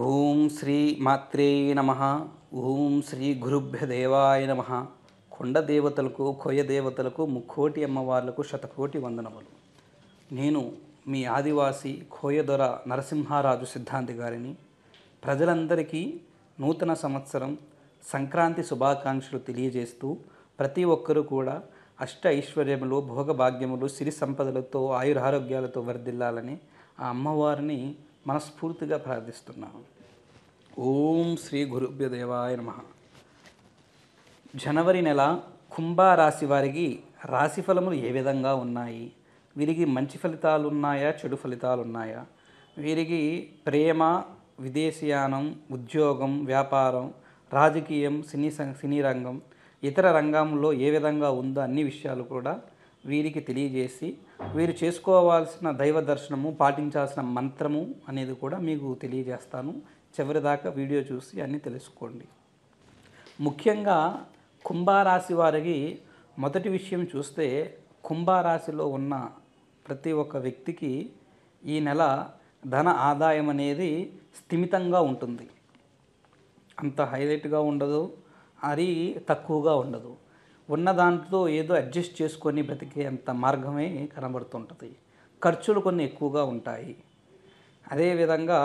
ఓం శ్రీ మాత్రే నమ. ఓం శ్రీ గురుభ్య దేవాయ నమ. కొండ దేవతలకు, కొయ్య దేవతలకు, ముక్కోటి అమ్మవార్లకు శతకోటి వందనములు. నేను మీ ఆదివాసి కోయదొర నరసింహారాజు సిద్ధాంతి గారిని. ప్రజలందరికీ నూతన సంవత్సరం సంక్రాంతి శుభాకాంక్షలు తెలియజేస్తూ ప్రతి ఒక్కరూ కూడా అష్ట ఐశ్వర్యములు, భోగభాగ్యములు, సిరి సంపదలతో, ఆయురారోగ్యాలతో వర్ధిల్లాలని ఆ అమ్మవారిని మనస్ఫూర్తిగా ప్రార్థిస్తున్నాను. ఓం శ్రీ గురుభ్య దేవాయ నమ. జనవరి నెల కుంభరాశి వారికి రాశి ఫలములు ఏ విధంగా ఉన్నాయి? వీరికి మంచి ఫలితాలు ఉన్నాయా, చెడు ఫలితాలు ఉన్నాయా? వీరికి ప్రేమ, విదేశీయానం, ఉద్యోగం, వ్యాపారం, రాజకీయం, సినీ రంగం, ఇతర రంగంలో ఏ విధంగా ఉందో అన్ని విషయాలు కూడా వీరికి తెలియజేసి వీరు చేసుకోవాల్సిన దైవ దర్శనము, పాటించాల్సిన మంత్రము అనేది కూడా మీకు తెలియజేస్తాను. చివరిదాకా వీడియో చూసి అన్నీ తెలుసుకోండి. ముఖ్యంగా కుంభరాశి వారికి మొదటి విషయం చూస్తే, కుంభరాశిలో ఉన్న ప్రతి ఒక్క వ్యక్తికి ఈ నెల ధన ఆదాయం అనేది స్థిమితంగా ఉంటుంది. అంత హైలైట్గా ఉండదు, అది తక్కువగా ఉండదు. ఉన్న దాంట్లో ఏదో అడ్జస్ట్ చేసుకొని బ్రతికే అంత మార్గమే కనబడుతుంటుంది. ఖర్చులు కొన్ని ఎక్కువగా ఉంటాయి. అదేవిధంగా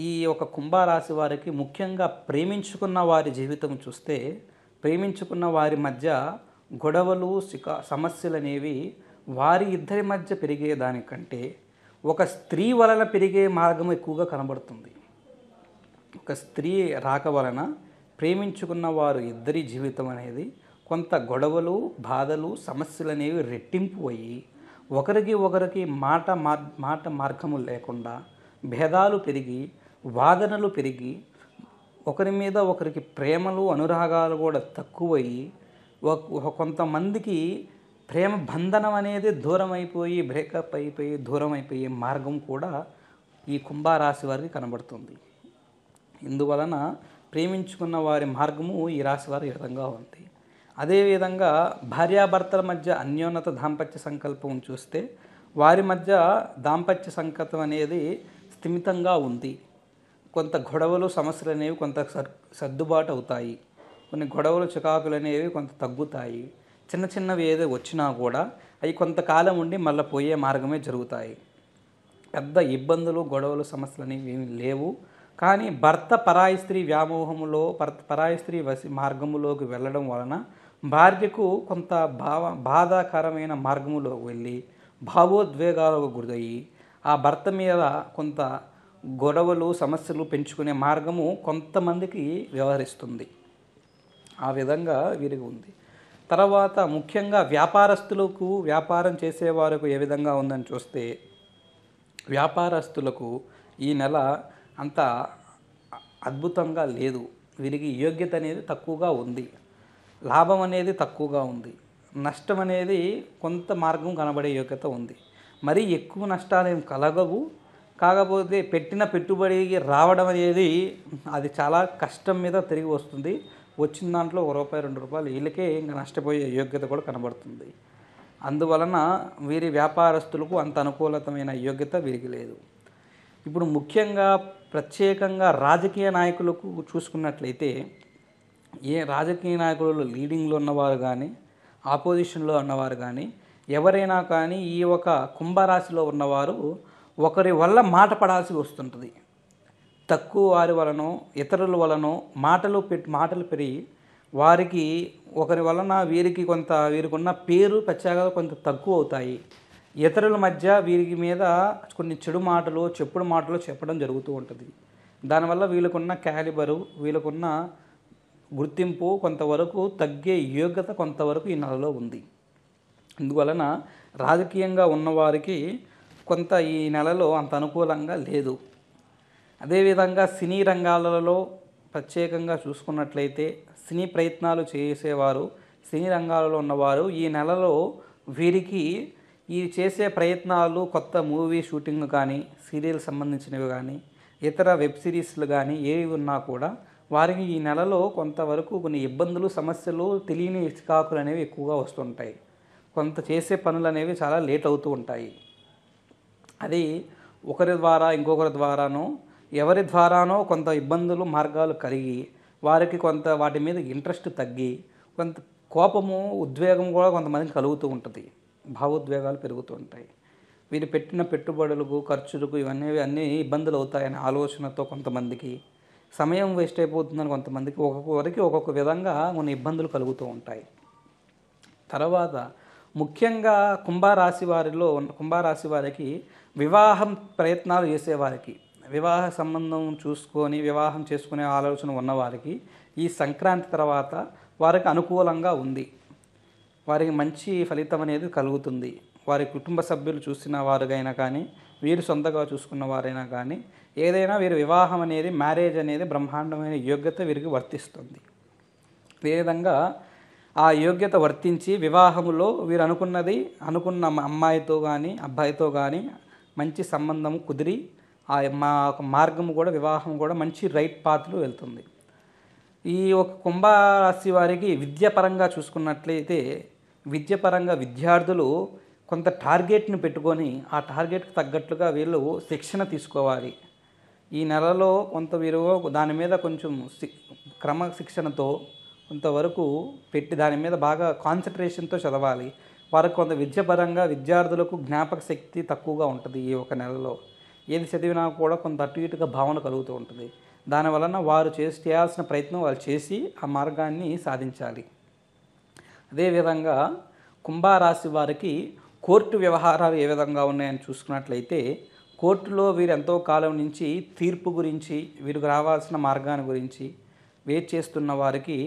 ఈ ఒక కుంభరాశి వారికి ముఖ్యంగా ప్రేమించుకున్న వారి జీవితం చూస్తే, ప్రేమించుకున్న వారి మధ్య గొడవలు, సమస్యలు అనేవి వారి ఇద్దరి మధ్య పెరిగే దానికంటే ఒక స్త్రీ వలన పెరిగే మార్గం ఎక్కువగా కనబడుతుంది. ఒక స్త్రీ రాక వలన ప్రేమించుకున్న వారు ఇద్దరి జీవితం అనేది కొంత గొడవలు, బాధలు, సమస్యలు అనేవి రెట్టింపు అయ్యి ఒకరికి మాట మార్గము లేకుండా భేదాలు పెరిగి, వాదనలు పెరిగి, ఒకరి మీద ఒకరికి ప్రేమలు, అనురాగాలు కూడా తక్కువయ్యి కొంతమందికి ప్రేమ బంధనం అనేది దూరం అయిపోయి, బ్రేకప్ అయిపోయి, దూరం అయిపోయే మార్గం కూడా ఈ కుంభరాశి వారికి కనబడుతుంది. ఇందువలన ప్రేమించుకున్న వారి మార్గము ఈ రాశి వారి విధంగా ఉంది. అదేవిధంగా భార్యాభర్తల మధ్య అన్యోన్యత దాంపత్య సంకల్పం చూస్తే, వారి మధ్య దాంపత్య సంకల్పం అనేది స్థిమితంగా ఉంది. కొంత గొడవలు, సమస్యలు అనేవి కొంత సర్దుబాటు అవుతాయి. కొన్ని గొడవలు, చికాకులు అనేవి కొంత తగ్గుతాయి. చిన్నవి ఏదో వచ్చినా కూడా అవి కొంతకాలం ఉండి మళ్ళీ పోయే మార్గమే జరుగుతాయి. పెద్ద ఇబ్బందులు, గొడవలు, సమస్యలు అనేవి ఏమి లేవు. కానీ భర్త పరాయి స్త్రీ వ్యామోహములో, పరాయి స్త్రీ మార్గములోకి వెళ్ళడం వలన భార్యకు కొంత బాధాకరమైన మార్గములోకి వెళ్ళి భావోద్వేగాలకు గురయ్యి ఆ భర్త మీద కొంత గొడవలు, సమస్యలు పెంచుకునే మార్గము కొంతమందికి వ్యవహరిస్తుంది. ఆ విధంగా వీరికి ఉంది. తర్వాత ముఖ్యంగా వ్యాపారస్తులకు, వ్యాపారం చేసేవారికి ఏ విధంగా ఉందని చూస్తే, వ్యాపారస్తులకు ఈ నెల అంత అద్భుతంగా లేదు. వీరికి యోగ్యత అనేది తక్కువగా ఉంది. లాభం అనేది తక్కువగా ఉంది. నష్టం అనేది కొంత మార్గం కనబడే యోగ్యత ఉంది. మరీ ఎక్కువ నష్టాలు ఏం కలగవు. కాకపోతే పెట్టిన పెట్టుబడికి రావడం అనేది అది చాలా కష్టం మీద తిరిగి వస్తుంది. వచ్చిన దాంట్లో ₹1, ₹2 వీళ్ళకే ఇంకా నష్టపోయే యోగ్యత కూడా కనబడుతుంది. అందువలన వీరి వ్యాపారస్తులకు అంత అనుకూలతమైన యోగ్యత వీరికి లేదు. ఇప్పుడు ముఖ్యంగా ప్రత్యేకంగా రాజకీయ నాయకులకు చూసుకున్నట్లయితే, ఏ రాజకీయ నాయకులు లీడింగ్లో ఉన్నవారు కానీ, ఆపోజిషన్లో ఉన్నవారు కానీ, ఎవరైనా కానీ ఈ ఒక కుంభరాశిలో ఉన్నవారు ఒకరి వల్ల మాట పడాల్సి వస్తుంటుంది. తక్కువ వారి వలనో, ఇతరుల వలనో మాటలు పెరిగి వారికి ఒకరి వలన వీరికి ఉన్న పేరు, ప్రత్యేకత కొంత తక్కువ అవుతాయి. ఇతరుల మధ్య వీరికి మీద కొన్ని చెడు మాటలు, చెప్పుడు మాటలు చెప్పడం జరుగుతూ ఉంటుంది. దానివల్ల వీళ్ళకున్న క్యాలిబరు, వీళ్ళకున్న గుర్తింపు కొంతవరకు తగ్గే యోగ్యత కొంతవరకు ఈ నెలలో ఉంది. అందువలన రాజకీయంగా ఉన్నవారికి కొంత ఈ నెలలో అంత అనుకూలంగా లేదు. అదేవిధంగా సినీ రంగాలలో ప్రత్యేకంగా చూసుకున్నట్లయితే, సినీ ప్రయత్నాలు చేసేవారు, సినీ రంగాలలో ఉన్నవారు ఈ నెలలో వీరికి ఈ చేసే ప్రయత్నాలు, కొత్త మూవీ షూటింగ్ కానీ, సీరియల్ సంబంధించినవి కానీ, ఇతర వెబ్ సిరీస్లు కానీ ఏవి ఉన్నా కూడా వారికి ఈ నెలలో కొంతవరకు కొన్ని ఇబ్బందులు, సమస్యలు, తెలియని చికాకులు అనేవి ఎక్కువగా వస్తుంటాయి. కొంత చేసే పనులు అనేవి చాలా లేట్ అవుతూ ఉంటాయి. అది ఒకరి ద్వారా ఇంకొకరి ద్వారానో ఎవరి ద్వారానో కొంత ఇబ్బందులు మార్గాలు కలిగి వారికి కొంత వాటి మీద ఇంట్రెస్ట్ తగ్గి కొంత కోపము ఉద్వేగం కూడా కొంతమందికి కలుగుతూ ఉంటుంది, భావోద్వేగాలు పెరుగుతూ ఉంటాయి. వీరు పెట్టిన పెట్టుబడులకు ఖర్చులకు ఇవన్నీ అన్నీ ఇబ్బందులు అవుతాయనే ఆలోచనతో కొంతమందికి సమయం వేస్ట్ అయిపోతుందని కొంతమందికి ఒక్కొక్కరికి ఒక్కొక్క విధంగా కొన్ని ఇబ్బందులు కలుగుతూ ఉంటాయి. తర్వాత ముఖ్యంగా కుంభరాశి వారికి వివాహం ప్రయత్నాలు చేసేవారికి, వివాహ సంబంధం చూసుకొని వివాహం చేసుకునే ఆలోచన ఉన్నవారికి ఈ సంక్రాంతి తర్వాత వారికి అనుకూలంగా ఉంది. వారికి మంచి ఫలితం అనేది కలుగుతుంది. వారి కుటుంబ సభ్యులు చూసిన వారికైనా కానీ వీరు సొంతగా చూసుకున్న వారైనా కానీ ఏదైనా వీరి వివాహం అనేది మ్యారేజ్ అనేది బ్రహ్మాండమైన యోగ్యత వీరికి వర్తిస్తుంది. ఏ విధంగా ఆ యోగ్యత వర్తించి వివాహములో వీరు అనుకున్న అమ్మాయితో కానీ అబ్బాయితో కానీ మంచి సంబంధం కుదిరి ఆ మార్గం కూడా వివాహం కూడా మంచి రైట్ పాత్లో వెళ్తుంది. ఈ ఒక కుంభరాశి వారికి విద్యాపరంగా చూసుకున్నట్లయితే విద్యాపరంగా విద్యార్థులు కొంత టార్గెట్ని పెట్టుకొని ఆ టార్గెట్కి తగ్గట్లుగా వీళ్ళు శిక్షణ తీసుకోవాలి. ఈ నెలలో కొంత వీరు దాని మీద కొంచెం క్రమశిక్షణతో కొంతవరకు పెట్టి దాని మీద బాగా కాన్సన్ట్రేషన్తో చదవాలి. వారికి కొంత విద్యాపరంగా విద్యార్థులకు జ్ఞాపక శక్తి తక్కువగా ఉంటుంది. ఈ ఒక నెలలో ఏది చదివినా కూడా కొంత అటు ఇటుగా భావన కలుగుతూ ఉంటుంది. దానివలన వారు చేయాల్సిన ప్రయత్నం వాళ్ళు చేసి ఆ మార్గాన్ని సాధించాలి. అదేవిధంగా కుంభరాశి వారికి కోర్టు వ్యవహారాలు ఏ విధంగా ఉన్నాయని చూసుకున్నట్లయితే కోర్టులో వీరు ఎంతో కాలం నుంచి తీర్పు గురించి వీరికి రావాల్సిన మార్గాన్ని గురించి వెయిట్ చేస్తున్న వారికి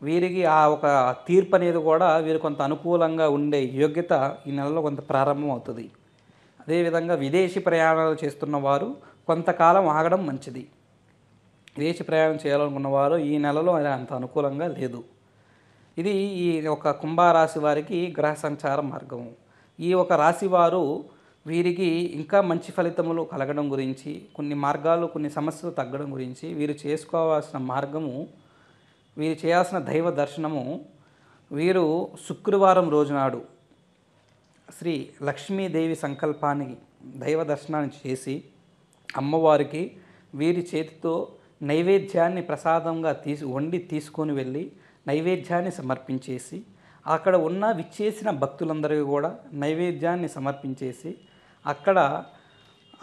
వీరికి ఆ ఒక తీర్పు అనేది కూడా వీరు కొంత అనుకూలంగా ఉండే యోగ్యత ఈ నెలలో కొంత ప్రారంభం అవుతుంది. అదేవిధంగా విదేశీ ప్రయాణాలు చేస్తున్న వారు కొంతకాలం ఆగడం మంచిది. విదేశీ ప్రయాణం చేయాలనుకున్న వారు ఈ నెలలో అంత అనుకూలంగా లేదు. ఇది ఈ ఒక కుంభరాశి వారికి గ్రహ సంచార మార్గము. ఈ ఒక రాశి వారు వీరికి ఇంకా మంచి ఫలితములు కలగడం గురించి కొన్ని మార్గాలు కొన్ని సమస్యలు తగ్గడం గురించి వీరు చేసుకోవాల్సిన మార్గము, వీరు చేయాల్సిన దైవ దర్శనము, వీరు శుక్రవారం రోజునాడు శ్రీ లక్ష్మీదేవి సంకల్పాన్ని దైవ దర్శనాన్ని చేసి అమ్మవారికి వీరి చేతితో నైవేద్యాన్ని ప్రసాదంగా వండి తీసుకొని వెళ్ళి నైవేద్యాన్ని సమర్పించేసి అక్కడ ఉన్న విచ్చేసిన భక్తులందరికీ కూడా నైవేద్యాన్ని సమర్పించేసి అక్కడ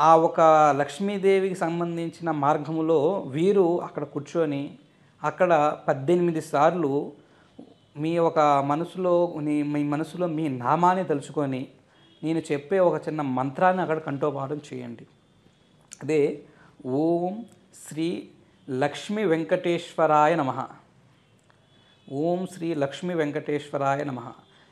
ఆ ఒక లక్ష్మీదేవికి సంబంధించిన మార్గములో వీరు అక్కడ కూర్చొని అక్కడ 18 సార్లు మీ మనసులో మీ నామాన్ని తలుచుకొని నేను చెప్పే ఒక చిన్న మంత్రాన్ని అక్కడ కంఠోపాఠం చేయండి. అదే ఓం శ్రీ లక్ష్మీ వెంకటేశ్వరాయ నమః, ఓం శ్రీ లక్ష్మీ వెంకటేశ్వరాయ నమః.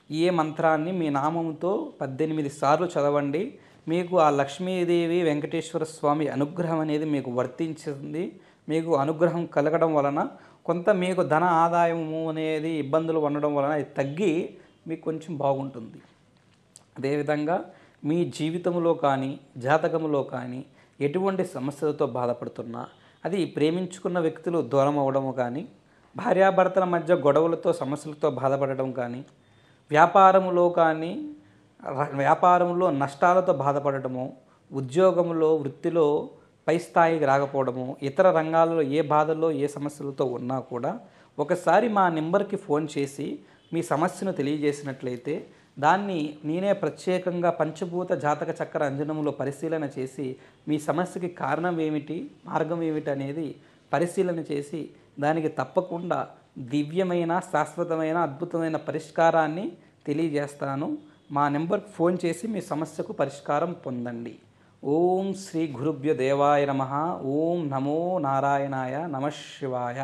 ఏ మంత్రాన్ని మీ నామంతో 18 సార్లు చదవండి. మీకు ఆ లక్ష్మీదేవి వెంకటేశ్వర స్వామి అనుగ్రహం అనేది మీకు వర్తించింది. మీకు అనుగ్రహం కలగడం వలన కొంత మీకు ధన ఆదాయము అనేది ఇబ్బందులు ఉండడం వలన అది తగ్గి మీకు కొంచెం బాగుంటుంది. అదేవిధంగా మీ జీవితంలో కానీ జాతకంలో కానీ ఎటువంటి సమస్యలతో బాధపడుతున్నా, అది ప్రేమించుకున్న వ్యక్తులు దూరం అవ్వడము కానీ, భార్యాభర్తల మధ్య గొడవలతో సమస్యలతో బాధపడడం కానీ, వ్యాపారంలో నష్టాలతో బాధపడటము, వృత్తిలో పై స్థాయికి రాకపోవడము, ఇతర రంగాల్లో ఏ బాధల్లో ఏ సమస్యలతో ఉన్నా కూడా ఒకసారి మా నెంబర్కి ఫోన్ చేసి మీ సమస్యను తెలియజేసినట్లయితే దాన్ని నేనే ప్రత్యేకంగా పంచభూత జాతక చక్ర అంజనములో పరిశీలన చేసి మీ సమస్యకి కారణం ఏమిటి, మార్గం ఏమిటి అనేది పరిశీలన చేసి దానికి తప్పకుండా దివ్యమైన శాశ్వతమైన అద్భుతమైన పరిష్కారాన్ని తెలియజేస్తాను. మా నెంబర్కి ఫోన్ చేసి మీ సమస్యకు పరిష్కారం పొందండి. ఓం శ్రీ గురుభ్యో దేవాయ నమః. ఓం నమో నారాయణాయ. నమః శివాయ.